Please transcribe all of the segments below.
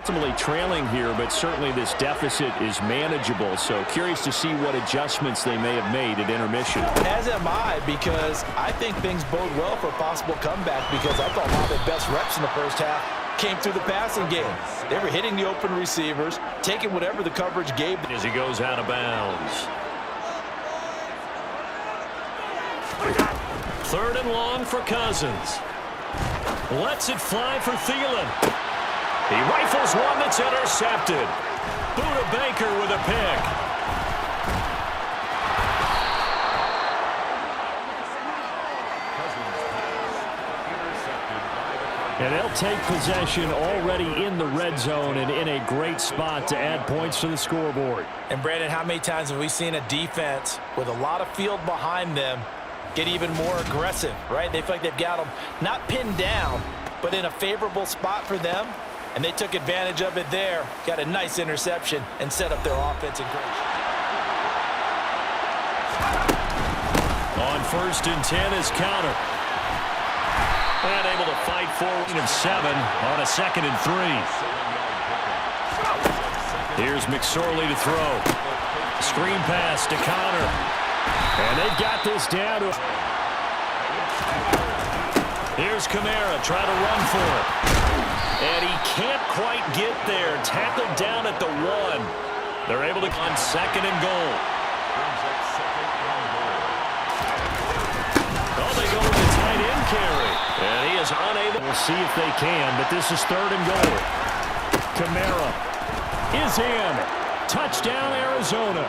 ultimately trailing here, but certainly this deficit is manageable. So curious to see what adjustments they may have made at intermission. As am I, because I think things bode well for a possible comeback, because I thought a lot of their best reps in the first half came through the passing game. They were hitting the open receivers, taking whatever the coverage gave as he goes out of bounds. 3rd and long for Cousins. Lets it fly for Thielen. He rifles one that's intercepted. Buda Baker with a pick. And they'll take possession already in the red zone and in a great spot to add points to the scoreboard. And Brandon, how many times have we seen a defense with a lot of field behind them get even more aggressive, right? They feel like they've got them not pinned down, but in a favorable spot for them, and they took advantage of it there. Got a nice interception and set up their offense in great. On 1st and 10 is counter. And able to fight forward of 7 on a 2nd and 3. Here's McSorley to throw. Screen pass to Connor. And they've got this down to... Here's Kamara trying to run for it. And he can't quite get there. Tackled down at the 1. They're able to on 2nd and goal. Oh, they go with the tight end carry. And he is unable. We'll see if they can, but this is 3rd and goal. Kamara is in. Touchdown, Arizona.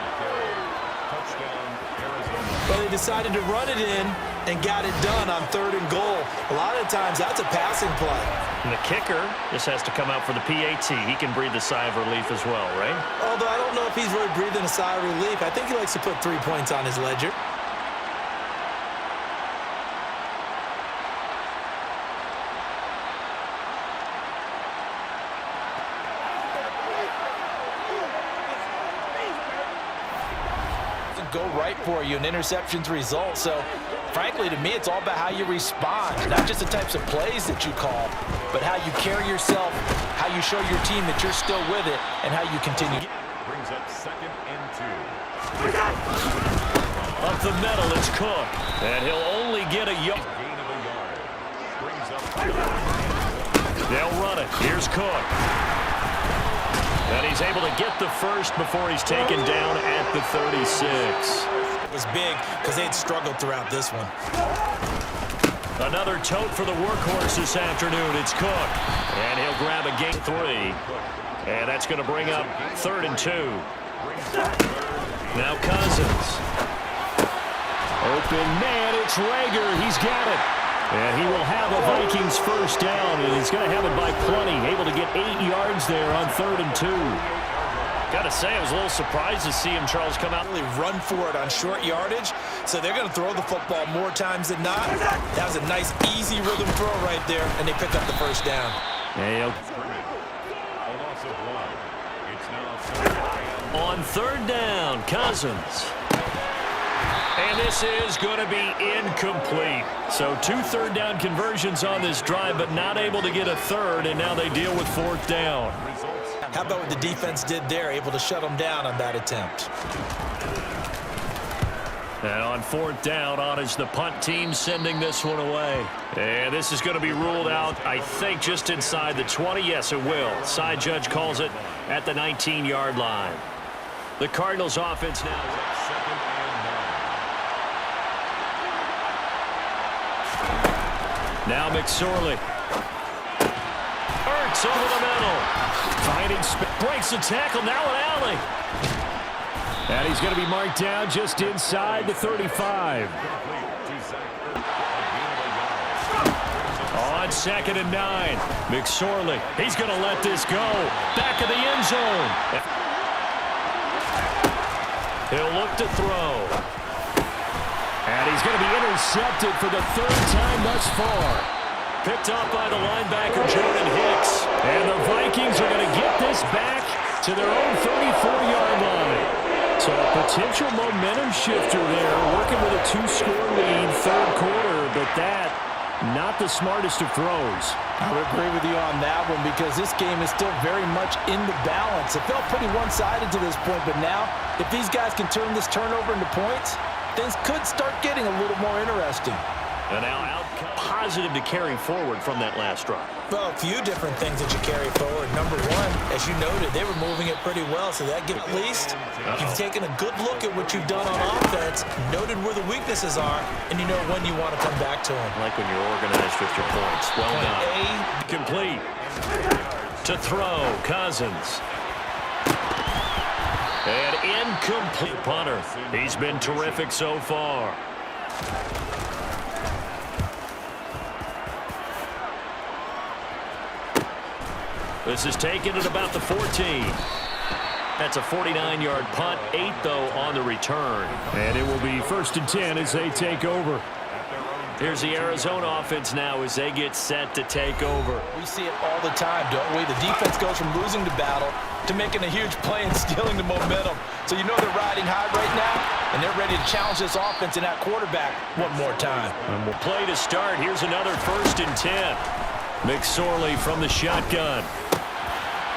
Well, they decided to run it in and got it done on 3rd and goal. A lot of times, that's a passing play. And the kicker just has to come out for the PAT. He can breathe a sigh of relief as well, right? Although I don't know if he's really breathing a sigh of relief. I think he likes to put 3 points on his ledger. Go right for you, and interceptions result. So frankly, to me, it's all about how you respond, not just the types of plays that you call, but how you carry yourself, how you show your team that you're still with it, and how you continue. Brings up 2nd and 2. Up the middle, it's Cook, and he'll only get a yard. Gain of a yard. Brings up. They'll run it. Here's Cook. And he's able to get the first before he's taken down at the 36. It was big because they had struggled throughout this one. Another tote for the workhorse this afternoon. It's Cook. And he'll grab a gain 3. And that's going to bring up 3rd and 2. Now Cousins. Open man, it's Rager. He's got it. And he will have a Vikings first down, and he's going to have it by plenty. Able to get 8 yards there on 3rd and 2. Got to say, I was a little surprised to see him, Charles, come out. Really run for it on short yardage, so they're going to throw the football more times than not. That was a nice, easy rhythm throw right there, and they pick up the first down. Nailed. On 3rd down, Cousins. And this is going to be incomplete. So 2 3rd down conversions on this drive, but not able to get a 3rd, and now they deal with 4th down. How about what the defense did there, able to shut them down on that attempt. And on 4th down, on is the punt team sending this one away. And this is going to be ruled out, I think, just inside the 20. Yes, it will. Side judge calls it at the 19-yard line. The Cardinals offense now is at 2nd and 9. Now McSorley. Ertz over the middle. Finding breaks the tackle. Now an alley. And he's going to be marked down just inside the 35. On 2nd and 9. McSorley. He's going to let this go. Back of the end zone. He'll look to throw. And he's going to be intercepted for the 3rd time thus far. Picked up by the linebacker, Jordan Hicks. And the Vikings are going to get this back to their own 34-yard line. So a potential momentum shifter there, working with a 2-score lead, 3rd quarter. But that not the smartest of throws. I would agree with you on that one because this game is still very much in the balance. It felt pretty one-sided to this point, but now if these guys can turn this turnover into points, things could start getting a little more interesting. And now outcome positive to carry forward from that last drive. Well, a few different things that you carry forward. Number one, as you noted, they were moving it pretty well, so that gives at least you've taken a good look at what you've done on offense, noted where the weaknesses are, and you know when you want to come back to them. Like when you're organized with your points. Well Point done. A. Complete. To throw, Cousins. And incomplete punter. He's been terrific so far. This is taken at about the 14. That's a 49-yard punt, 8, though, on the return. And it will be 1st and 10 as they take over. Here's the Arizona offense now as they get set to take over. We see it all the time, don't we? The defense goes from losing the battle to making a huge play and stealing the momentum. So you know they're riding high right now, and they're ready to challenge this offense and that quarterback one more time. And we'll play to start. Here's another 1st and 10. McSorley from the shotgun.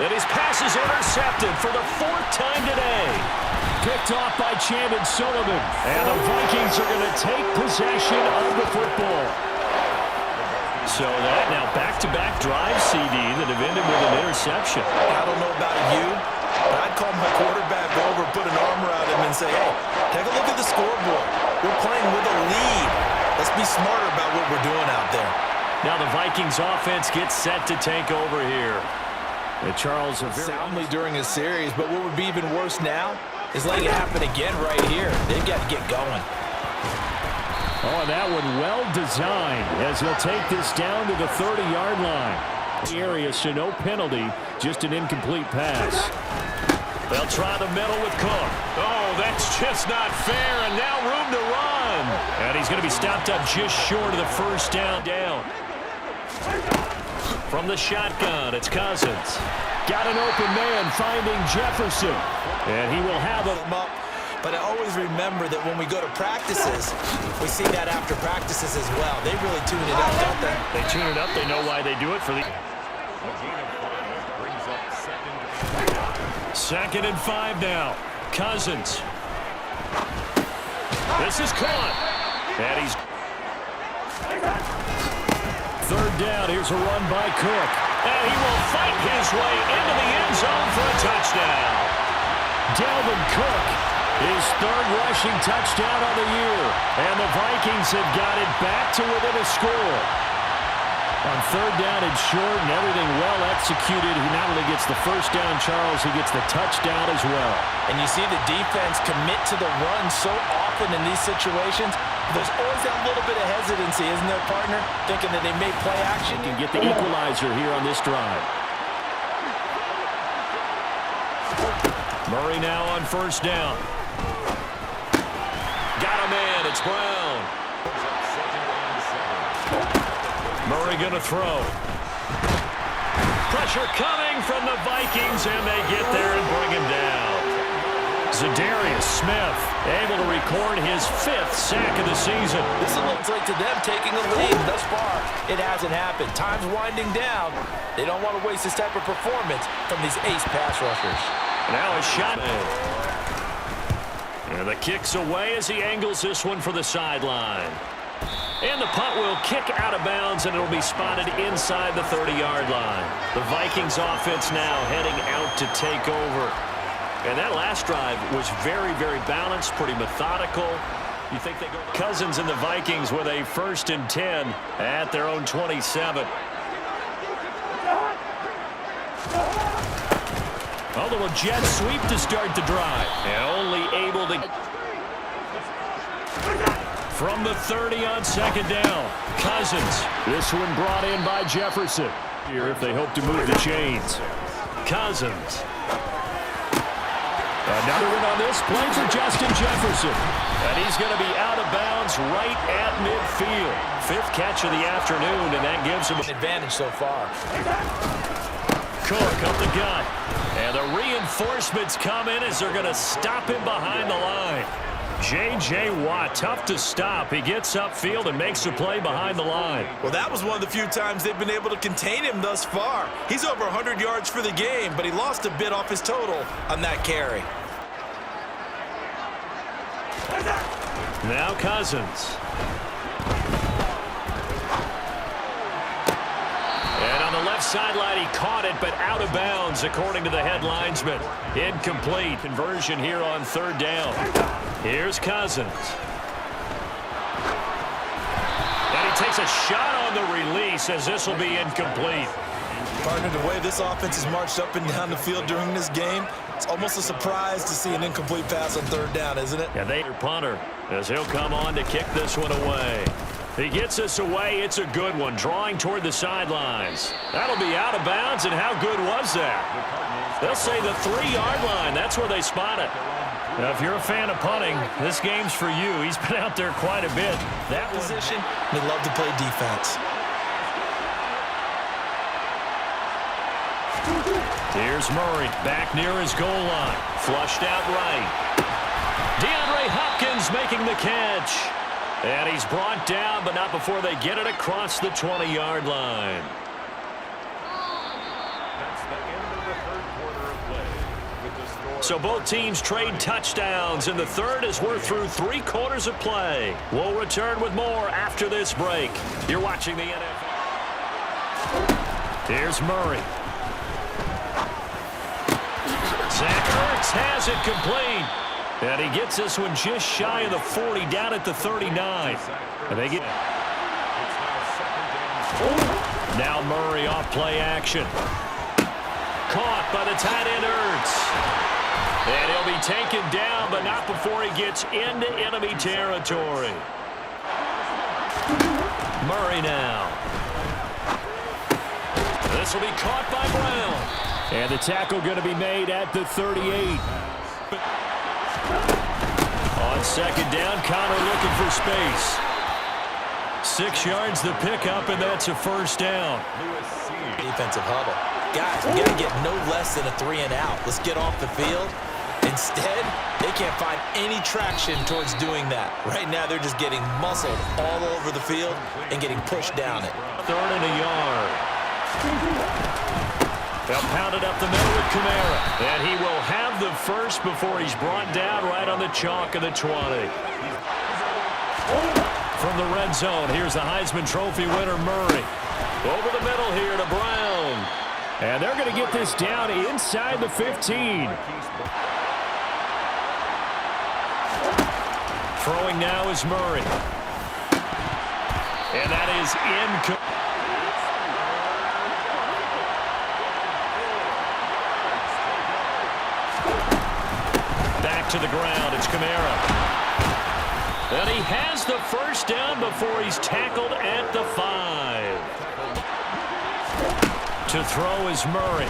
And his pass is intercepted for the 4th time today. Picked off by Chandon Sullivan. And the Vikings are going to take possession of the football. So that now back-to-back drive CD that have ended with an interception. I don't know about you, but I'd call my quarterback over, put an arm around him, and say, hey, take a look at the scoreboard. We're playing with a lead. Let's be smarter about what we're doing out there. Now the Vikings offense gets set to take over here. And Charles soundly during a series, but what would be even worse now is letting it happen again right here. They've got to get going. Oh, and that one well designed as he'll take this down to the 30-yard line. The area, so no penalty, just an incomplete pass. They'll try the middle with Cook. Oh, that's just not fair, and now room to run. And he's going to be stopped up just short of the 1st down. From the shotgun, it's Cousins. Got an open man finding Jefferson. And he will have it. But I always remember that when we go to practices, we see that after practices as well. They really tune it up, don't they? They tune it up. They know why they do it for the... 2nd and 5 now. Cousins. This is caught. And he's... 3rd down. Here's a run by Cook. And he will fight his way into the end zone for a touchdown. Dalvin Cook, his 3rd rushing touchdown on the year. And the Vikings have got it back to within a score. On 3rd down and short and everything well executed, he not only gets the 1st down, Charles, he gets the touchdown as well. And you see the defense commit to the run so often in these situations. There's always that little bit of hesitancy, isn't there, partner? Thinking that they may play action. Can get the equalizer here on this drive. Murray now on 1st down. Got a man. It's Brown. Murray going to throw. Pressure coming from the Vikings, and they get there and bring him down. Zadarius Smith able to record his 5th sack of the season. This looks like to them taking a lead. Thus far, it hasn't happened. Time's winding down. They don't want to waste this type of performance from these ace pass rushers. Now a shot. And the kick's away as he angles this one for the sideline. And the punt will kick out of bounds, and it'll be spotted inside the 30-yard line. The Vikings offense now heading out to take over. And that last drive was very, very balanced, pretty methodical. You think they go... Cousins and the Vikings with a 1st and 10 at their own 27. A little jet sweep to start the drive. And only able to... From the 30 on 2nd down. Cousins. This one brought in by Jefferson. Here if they hope to move the chains. Cousins. Another one on this play for Justin Jefferson. And he's going to be out of bounds right at midfield. 5th catch of the afternoon, and that gives him an advantage so far. Cook up the gut. And the reinforcements come in as they're going to stop him behind the line. J.J. Watt, tough to stop. He gets upfield and makes a play behind the line. Well, that was one of the few times they've been able to contain him thus far. He's over 100 yards for the game, but he lost a bit off his total on that carry. Now Cousins. And on the left sideline, he caught it, but out of bounds, according to the head linesman. Incomplete. Conversion here on third down. Here's Cousins. And he takes a shot on the release, as this will be incomplete. Partner, the way this offense has marched up and down the field during this game, it's almost a surprise to see an incomplete pass on third down, isn't it? And they punter, as he'll come on to kick this one away. He gets us away. It's a good one, drawing toward the sidelines. That'll be out of bounds, and how good was that? They'll say the 3-yard line. That's where they spot it. Now, if you're a fan of punting, this game's for you. He's been out there quite a bit. That position, they love to play defense. Here's Murray, back near his goal line. Flushed out right. DeAndre Hopkins making the catch. And he's brought down, but not before they get it across the 20-yard line. That's the end of the third quarter of play. With the score. So both teams trade touchdowns in the third as we're through 3 quarters of play. We'll return with more after this break. You're watching the NFL. Here's Murray. Zach Ertz has it complete. And he gets this one just shy of the 40, down at the 39. And they get... Now Murray off play action. Caught by the tight end Ertz. And he'll be taken down, but not before he gets into enemy territory. Murray now. This will be caught by Brown. And the tackle going to be made at the 38. On second down, Connor looking for space. 6 yards the pickup, and that's a first down. Defensive huddle. Guys, we got to get no less than a 3 and out. Let's get off the field. Instead, they can't find any traction towards doing that. Right now, they're just getting muscled all over the field and getting pushed down it. 3rd and a yard. They'll pound it up the middle with Kamara. And he will have the first before he's brought down right on the chalk of the 20. From the red zone, here's the Heisman Trophy winner, Murray. Over the middle here to Brown. And they're going to get this down inside the 15. Throwing now is Murray. And that is incomplete. Back to the ground, it's Kamara. And he has the first down before he's tackled at the 5. To throw is Murray.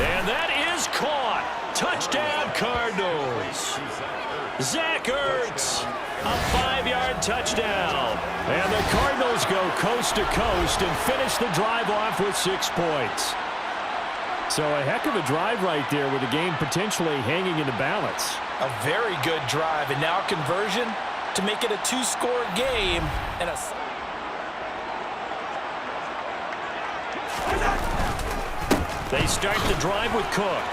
And that is caught. Touchdown, Cardinals. Zach Ertz, a 5-yard touchdown. And the Cardinals go coast to coast and finish the drive off with 6 points. So a heck of a drive right there with the game potentially hanging in the balance. A very good drive, and now conversion to make it a 2-score game. And They start the drive with Cook.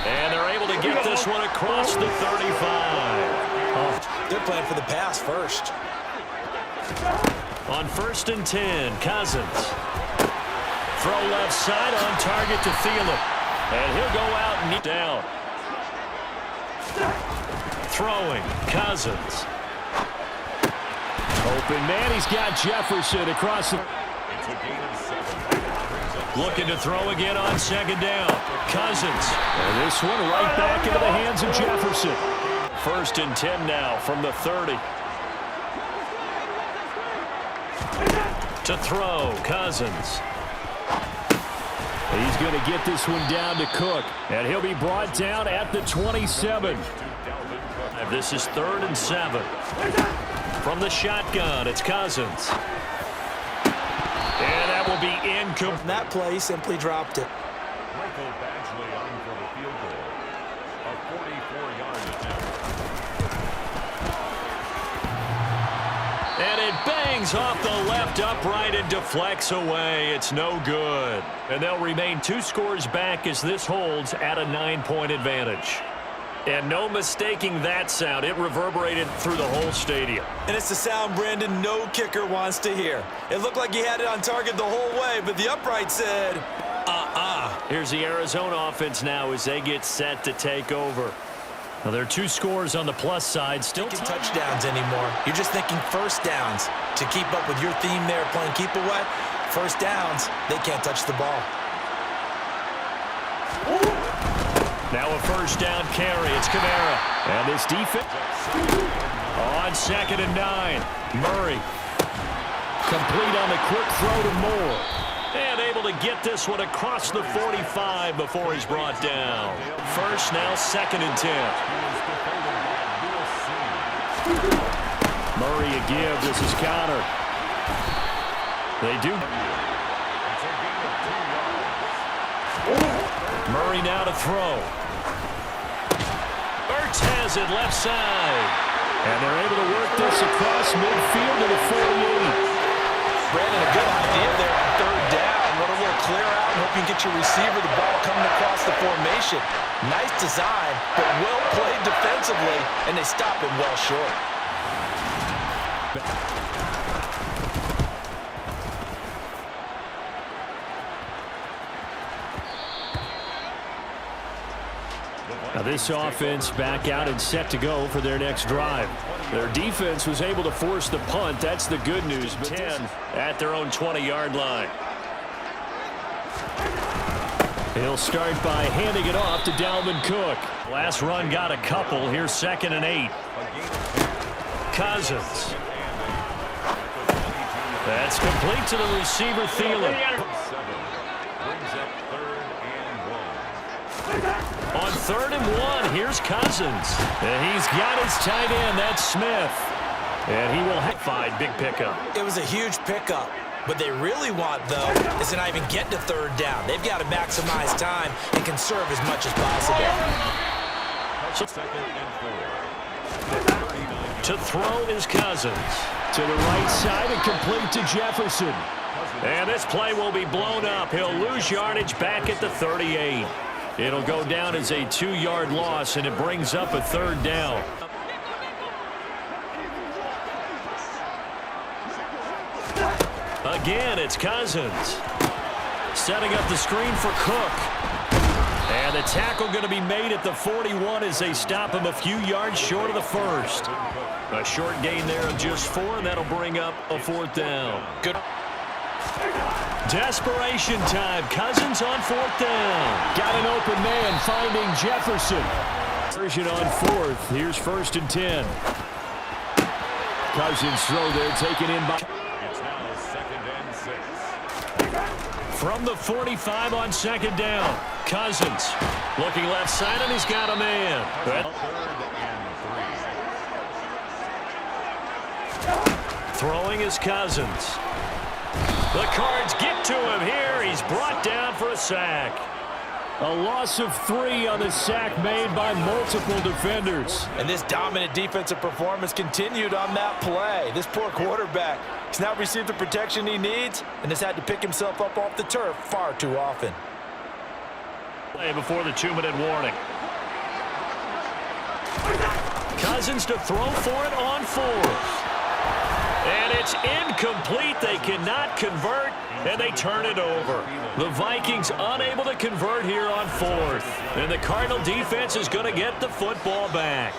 And they're able to get this one across the 35. they're playing for the pass first. On 1st and 10, Cousins. Throw left side on target to Thielen. And he'll go out and knee down. Throwing, Cousins. Open man, he's got Jefferson across the... Looking to throw again on 2nd down. Cousins. And this one right back into the hands of Jefferson. 1st and 10 now from the 30. To throw, Cousins. He's going to get this one down to Cook. And he'll be brought down at the 27. This is 3rd and 7. From the shotgun, it's Cousins. And that will be incomplete. That play simply dropped it. Michael Badgley on for the field goal. A 44-yard attempt. And it bangs off the left upright and deflects away. It's no good. And they'll remain 2 scores back as this holds at a 9-point advantage. And no mistaking that sound. It reverberated through the whole stadium. And it's the sound, Brandon, no kicker wants to hear. It looked like he had it on target the whole way, but the upright said, Here's the Arizona offense now as they get set to take over. Now, there are 2 scores on the plus side. Still touchdowns anymore. You're just thinking first downs. To keep up with your theme there, playing keep away, first downs, they can't touch the ball. Now a first down carry. It's Kamara. And this defense on 2nd and 9. Murray. Complete on the quick throw to Moore. And able to get this one across the 45 before he's brought down. First, now 2nd and 10. Murray a give. This is counter. They do. Murray now to throw. Ertz has it left side. And they're able to work this across midfield to the 48. Brandon, a good idea there on 3rd down. Let a little clear out and hope you can get your receiver the ball coming across the formation. Nice design, but well played defensively, and they stop him well short. Now this offense back out and set to go for their next drive. Their defense was able to force the punt. That's the good news. 10 at their own 20-yard line. He'll start by handing it off to Dalvin Cook. Last run got a couple. Here's 2nd and 8. Cousins. That's complete to the receiver, Thielen. On 3rd and 1, here's Cousins. And he's got his tight end. That's Smith. And he will find big pickup. It was a huge pickup. What they really want, though, is to not even get to 3rd down. They've got to maximize time and conserve as much as possible. To throw is Cousins. To the right side and complete to Jefferson. And this play will be blown up. He'll lose yardage back at the 38. It'll go down as a 2-yard loss, and it brings up a 3rd down. Again, it's Cousins. Setting up the screen for Cook. And the tackle going to be made at the 41 as they stop him a few yards short of the first. A short gain there of just 4, and that'll bring up a 4th down. Good. Desperation time. Cousins on 4th down. Got an open man finding Jefferson. Version on 4th. Here's 1st and 10. Cousins throw there taken in by... It's now 2nd and 6. From the 45 on 2nd down. Cousins looking left side, and he's got a man. 3rd and 3. Throwing is Cousins. The Cards get to him here. He's brought down for a sack. A loss of 3 on the sack made by multiple defenders. And this dominant defensive performance continued on that play. This poor quarterback has now received the protection he needs and has had to pick himself up off the turf far too often. Play before the 2-minute warning. Cousins to throw for it on 4th. And it's incomplete. They cannot convert, and they turn it over. The Vikings unable to convert here on 4th. And the Cardinal defense is going to get the football back.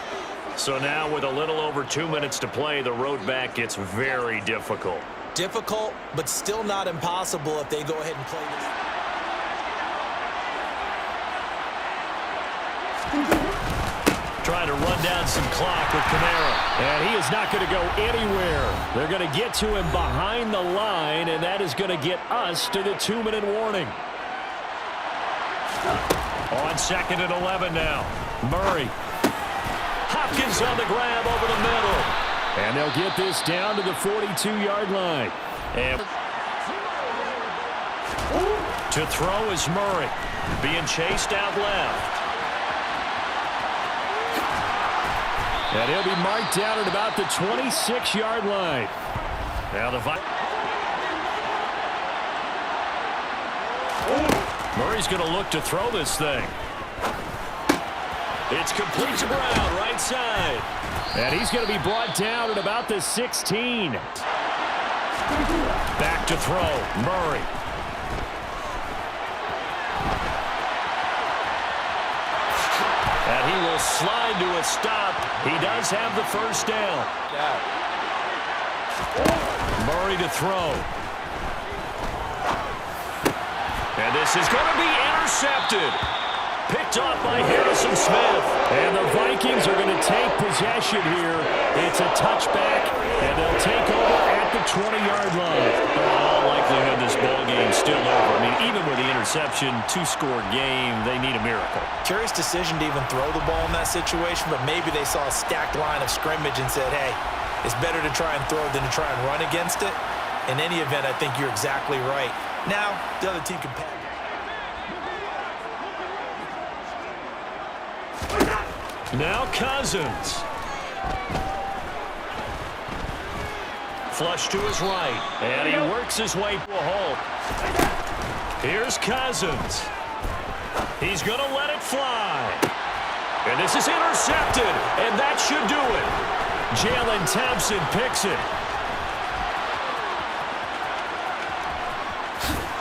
So now with a little over 2 minutes to play, the road back gets very difficult. Difficult, but still not impossible if they go ahead and play this. Trying to run down some clock with Kamara. And he is not going to go anywhere. They're going to get to him behind the line, and that is going to get us to the 2-minute warning. On 2nd and 11 now. Murray. Hopkins on the grab over the middle. And they'll get this down to the 42-yard line. And to throw is Murray. Being chased out left. And he'll be marked down at about the 26-yard line. Now the Murray's going to look to throw this thing. It's complete to Brown, right side. And he's going to be brought down at about the 16. Back to throw, Murray. And he will slide to a stop. He does have the first down. Murray to throw. And this is going to be intercepted. Picked off by Harrison Smith. And the Vikings are going to take possession here. It's a touchback, and they'll take over at the 20-yard line. In all likelihood, this ball game's still over. I mean, even with the interception, two-score game, they need a miracle. Curious decision to even throw the ball in that situation, but maybe they saw a stacked line of scrimmage and said, hey, it's better to try and throw than to try and run against it. In any event, I think you're exactly right. Now, the other team can pass. Now Cousins. Flush to his right. And he works his way to a hole. Here's Cousins. He's going to let it fly. And this is intercepted. And that should do it. Jalen Thompson picks it.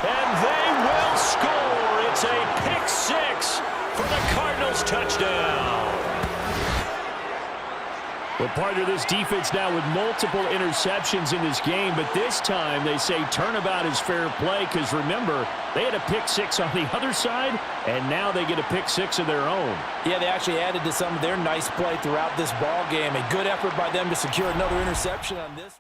And they will score. It's a pick six for the Cardinals touchdown. Well, part of this defense now with multiple interceptions in this game, but this time they say turnabout is fair play because, remember, they had a pick six on the other side, and now they get a pick six of their own. Yeah, they actually added to some of their nice play throughout this ball game. A good effort by them to secure another interception on this.